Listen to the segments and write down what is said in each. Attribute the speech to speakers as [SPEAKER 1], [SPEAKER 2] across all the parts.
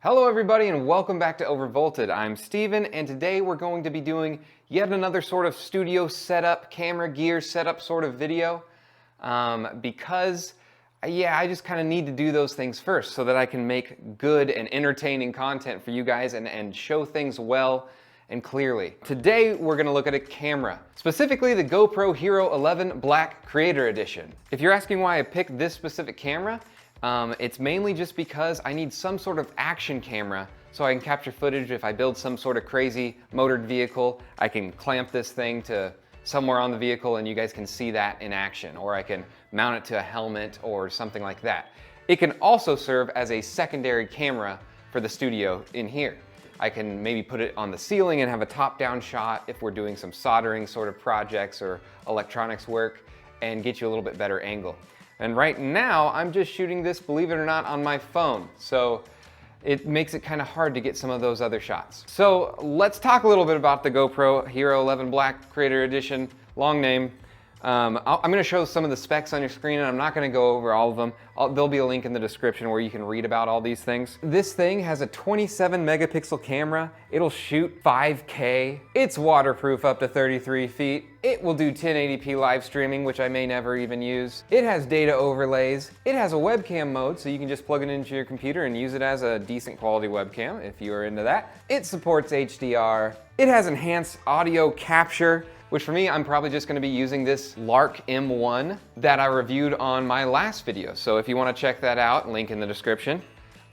[SPEAKER 1] Hello everybody and welcome back to Overvolted. I'm Steven and today we're going to be doing yet another sort of studio setup, camera gear setup sort of video because I just kind of need to do those things first so that I can make good and entertaining content for you guys and show things well and clearly. Today we're going to look at a camera, specifically the GoPro Hero 11 Black Creator Edition. If you're asking why I picked this specific camera, it's mainly just because I need some sort of action camera so I can capture footage. If I build some sort of crazy motored vehicle, I can clamp this thing to somewhere on the vehicle and you guys can see that in action, or I can mount it to a helmet or something like that. It can also serve as a secondary camera for the studio in here. I can maybe put it on the ceiling and have a top-down shot if we're doing some soldering sort of projects or electronics work and get you a little bit better angle. And right now, I'm just shooting this, believe it or not, on my phone. So it makes it kind of hard to get some of those other shots. So let's talk a little bit about the GoPro Hero 11 Black Creator Edition, long name. I'm gonna show some of the specs on your screen and I'm not gonna go over all of them. There'll be a link in the description where you can read about all these things. This thing has a 27 megapixel camera. It'll shoot 5K. It's waterproof up to 33 feet. It will do 1080p live streaming, which I may never even use. It has data overlays. It has a webcam mode, so you can just plug it into your computer and use it as a decent quality webcam if you are into that. It supports HDR. It has enhanced audio capture, which for me, I'm probably just gonna be using this Lark M1 that I reviewed on my last video. So if you wanna check that out, link in the description.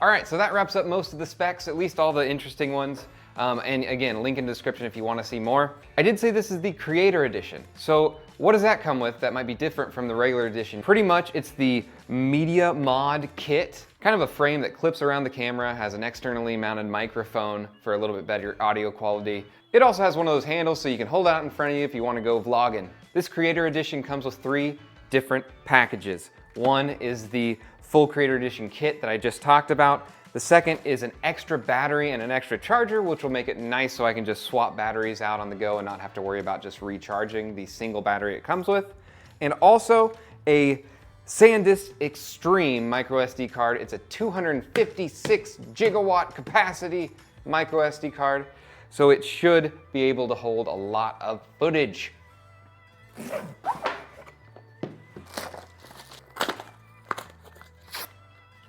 [SPEAKER 1] All right, so that wraps up most of the specs, at least all the interesting ones. And again, link in the description if you wanna see more. I did say this is the Creator Edition. So what does that come with that might be different from the regular edition? Pretty much it's the Media Mod Kit, kind of a frame that clips around the camera, has an externally mounted microphone for a little bit better audio quality. It also has one of those handles so you can hold it out in front of you if you want to go vlogging. This Creator Edition comes with 3 different packages. One is the full Creator Edition kit that I just talked about. The second is an extra battery and an extra charger, which will make it nice so I can just swap batteries out on the go and not have to worry about just recharging the single battery it comes with. And also a SanDisk Extreme micro SD card. It's a 256 gigawatt capacity micro SD card. So it should be able to hold a lot of footage.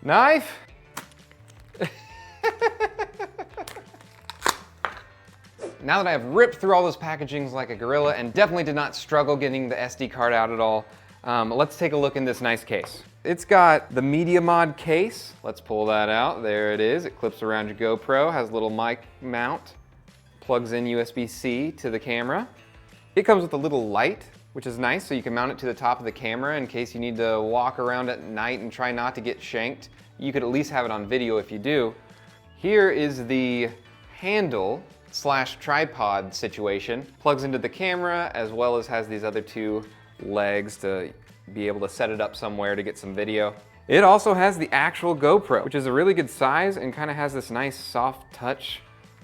[SPEAKER 1] Knife. Now that I have ripped through all those packagings like a gorilla and definitely did not struggle getting the SD card out at all, let's take a look in this nice case. It's got the Media Mod case. Let's pull that out. There it is. It clips around your GoPro, has a little mic mount. Plugs in USB-C to the camera. It comes with a little light, which is nice, so you can mount it to the top of the camera in case you need to walk around at night and try not to get shanked. You could at least have it on video if you do. Here is the handle / tripod situation. Plugs into the camera as well as has these other 2 legs to be able to set it up somewhere to get some video. It also has the actual GoPro, which is a really good size and kind of has this nice soft touch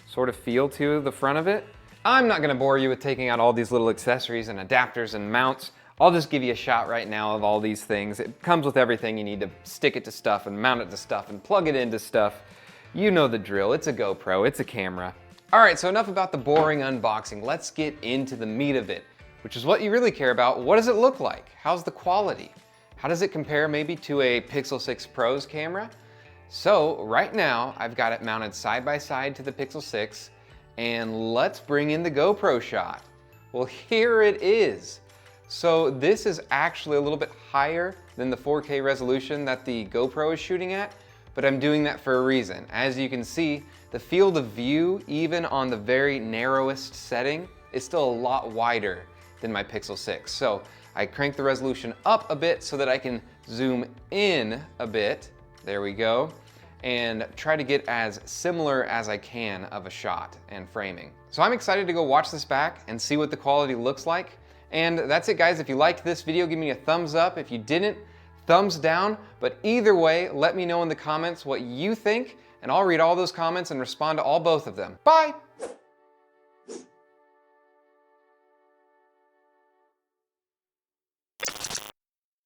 [SPEAKER 1] sort of feel to the front of it. I'm not gonna bore you with taking out all these little accessories and adapters and mounts. I'll just give you a shot right now of all these things. It comes with everything you need to stick it to stuff and mount it to stuff and plug it into stuff. You know the drill, it's a GoPro, it's a camera. All right, so enough about the boring unboxing. Let's get into the meat of it, which is what you really care about. What does it look like? How's the quality? How does it compare maybe to a Pixel 6 Pro's camera? So right now, I've got it mounted side by side to the Pixel 6, and let's bring in the GoPro shot. Well, here it is. So this is actually a little bit higher than the 4K resolution that the GoPro is shooting at, but I'm doing that for a reason. As you can see, the field of view, even on the very narrowest setting, is still a lot wider than my Pixel 6. So I cranked the resolution up a bit so that I can zoom in a bit. There we go. And try to get as similar as I can of a shot and framing. So I'm excited to go watch this back and see what the quality looks like. And that's it, guys. If you liked this video, give me a thumbs up. If you didn't, thumbs down. But either way, let me know in the comments what you think, and I'll read all those comments and respond to both of them. Bye!